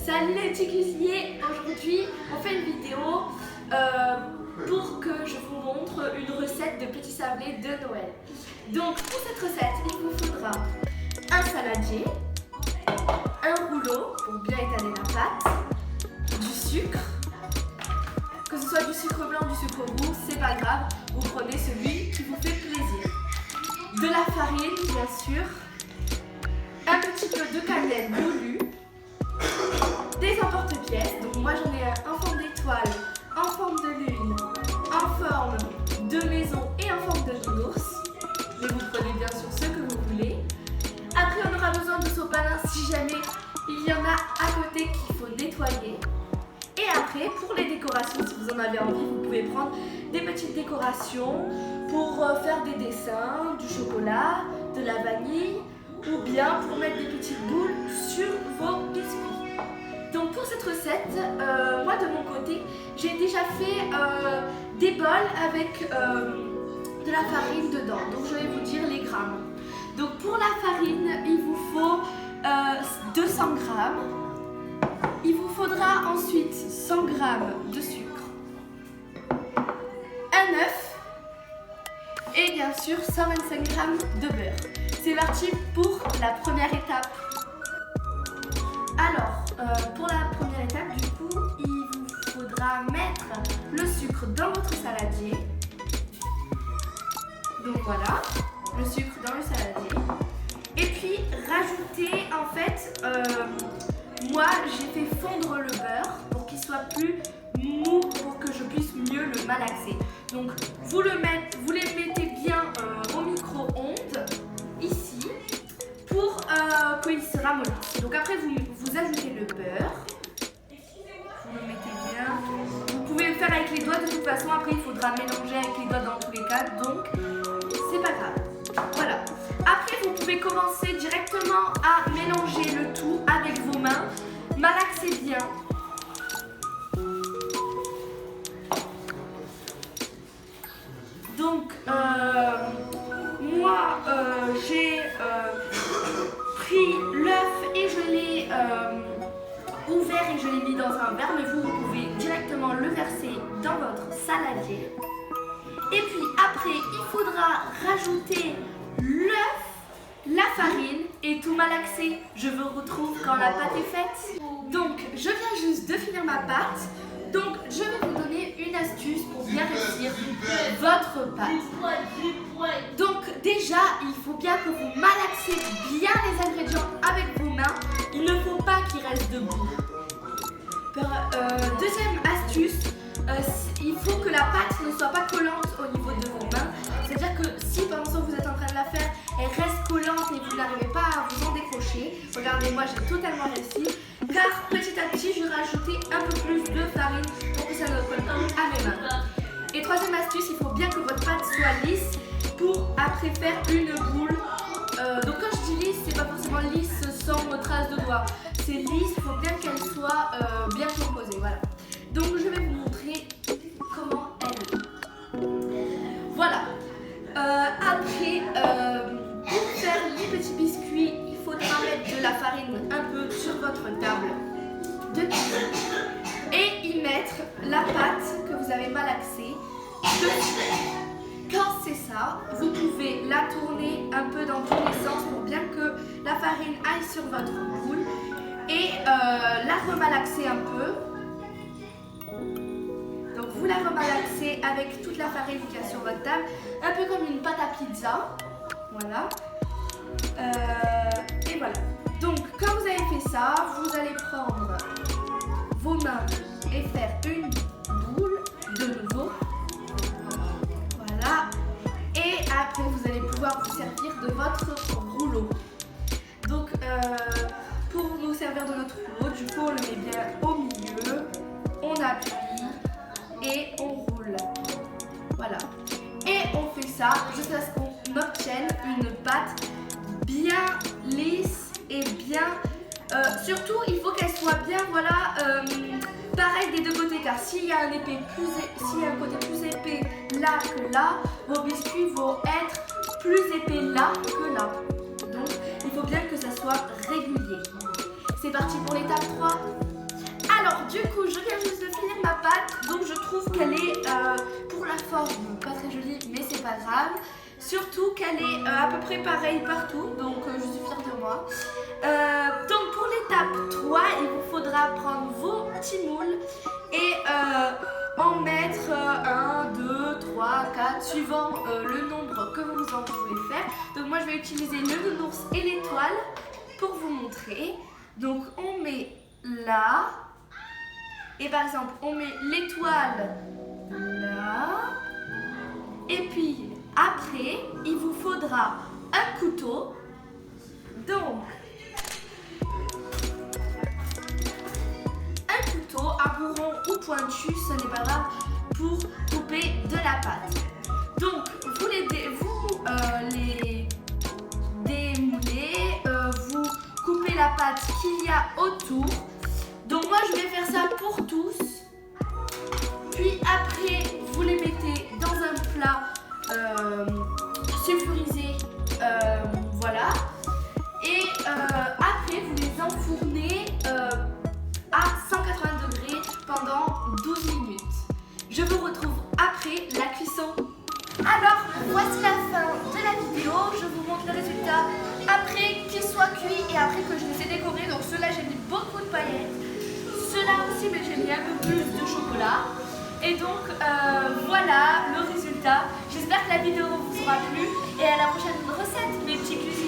Salut les petits cuisiniers, aujourd'hui on fait une vidéo pour que je vous montre une recette de petits sablés de Noël. Donc pour cette recette il vous faudra un saladier, un rouleau pour bien étaler la pâte, du sucre, que ce soit du sucre blanc ou du sucre roux, c'est pas grave, vous prenez celui qui vous fait plaisir. De la farine bien sûr, un petit peu de cannelle moulue, des emporte-pièces, donc moi j'en ai un en forme d'étoile, en forme de lune, en forme de maison et en forme de nounours, mais vous prenez bien sûr ce que vous voulez. Après on aura besoin de sopalin si jamais il y en a à côté qu'il faut nettoyer. Et après pour les décorations, si vous en avez envie, vous pouvez prendre des petites décorations pour faire des dessins, du chocolat, de la vanille ou bien pour mettre des petites boules sur vos biscuits. Donc pour cette recette, moi de mon côté, j'ai déjà fait des bols avec de la farine dedans. Donc je vais vous dire les grammes. Donc pour la farine, il vous faut 200 grammes. Il vous faudra ensuite 100 grammes de sucre, un œuf et bien sûr 125 grammes de beurre. C'est parti pour la première étape. Alors, pour la première étape, du coup, il vous faudra mettre le sucre dans votre saladier. Donc voilà, le sucre dans le saladier. Et puis, rajouter, en fait, moi, j'ai fait fondre le beurre pour qu'il soit plus mou, pour que je puisse mieux le malaxer. Donc, vous les mettez bien au micro-ondes, ici, pour qu'il se ramollisse. Donc après, vous ajoutez le beurre. Vous le mettez bien. Vous pouvez le faire avec les doigts de toute façon. Après, il faudra mélanger avec les doigts dans tous les cas. Donc, c'est pas grave. Voilà. Après, vous pouvez commencer directement à mélanger le tout avec vos mains. Malaxez bien. Donc, moi, j'ai pris l'œuf et je l'ai ouvert et je l'ai mis dans un verre, mais vous pouvez directement le verser dans votre saladier. Et puis après, il faudra rajouter l'œuf, la farine et tout malaxer. Je vous retrouve quand la pâte est faite. Donc, je viens juste de finir ma pâte. Donc, je vais vous donner une astuce pour bien réussir votre pâte. Donc, déjà, il faut bien que vous malaxez bien les ingrédients avec vos mains. Il ne faut pas qu'ils restent debout. Deuxième astuce, il faut que la pâte ne soit pas collante au niveau de vos mains. C'est-à-dire que si pendant ce temps vous êtes en train de la faire, elle reste collante et vous n'arrivez pas à vous en décrocher. Regardez, moi j'ai totalement réussi. Car petit à petit, je vais rajouter un peu plus de farine pour que ça ne colle pas à mes mains. Et troisième astuce, il faut bien que votre pâte soit lisse pour après faire une boule. Donc quand je dis lisse, c'est pas forcément lisse sans trace de doigts. C'est lisse, il faut bien qu'elle soit bien composée. Voilà. Donc je vais vous montrer comment elle est. Voilà. Après, pour faire les petits biscuits, il faudra mettre de la farine un peu sur votre table de cuisson et y mettre la pâte que vous avez malaxée dessus. Quand c'est ça, vous pouvez la tourner un peu dans tous les sens pour bien que la farine aille sur votre boule et la remalaxer un peu. Donc vous la remalaxez avec toute la farine qu'il y a sur votre table, un peu comme une pâte à pizza. Voilà. Et voilà. Donc quand vous avez fait ça, vous allez prendre vos mains et faire une boule de nouveau. Voilà. Et après vous allez pouvoir vous servir de votre rouleau. Donc pour nous servir de notre rouleau, du coup on le met bien au milieu, on appuie et on roule. Voilà. Et on fait ça jusqu'à ce qu'on obtienne une pâte bien lisse et bien... surtout, il faut qu'elle soit bien, voilà, pareil des deux côtés. Car s'il y a un côté plus épais là que là, vos biscuits vont être plus épais là que là. Donc, il faut bien que ça soit régulier. C'est parti pour l'étape 3. du coup, je viens juste de finir ma pâte, donc je trouve qu'elle est pour la forme pas très jolie, mais c'est pas grave. Surtout qu'elle est à peu près pareille partout, donc je suis fière de moi. Donc pour l'étape 3, il vous faudra prendre vos petits moules et en mettre 1, 2, 3, 4, suivant le nombre que vous en voulez faire. Donc moi je vais utiliser le nounours et l'étoile pour vous montrer. Donc on met là, et par exemple on met l'étoile là, et puis après il vous faudra un couteau. Donc un couteau, un bourron ou pointu, ce n'est pas grave, pour couper de la pâte. Donc vous les démoulez, vous coupez la pâte qu'il y a autour. Donc moi je vais faire ça pour tous. Puis après vous les mettez dans un plat sulfurisé, voilà. Et après vous les enfournez à 180 degrés pendant 12 minutes. Je vous retrouve après la cuisson. Alors voici la fin de la vidéo. Je vous montre le résultat après qu'ils soient cuits et après que je les ai décorés. Donc ceux-là j'ai mis beaucoup de paillettes. Ceux-là aussi, mais j'ai mis un peu plus de chocolat. Et donc voilà le résultat. J'espère que la vidéo vous aura plu et à la prochaine recette mes petits cuisiniers.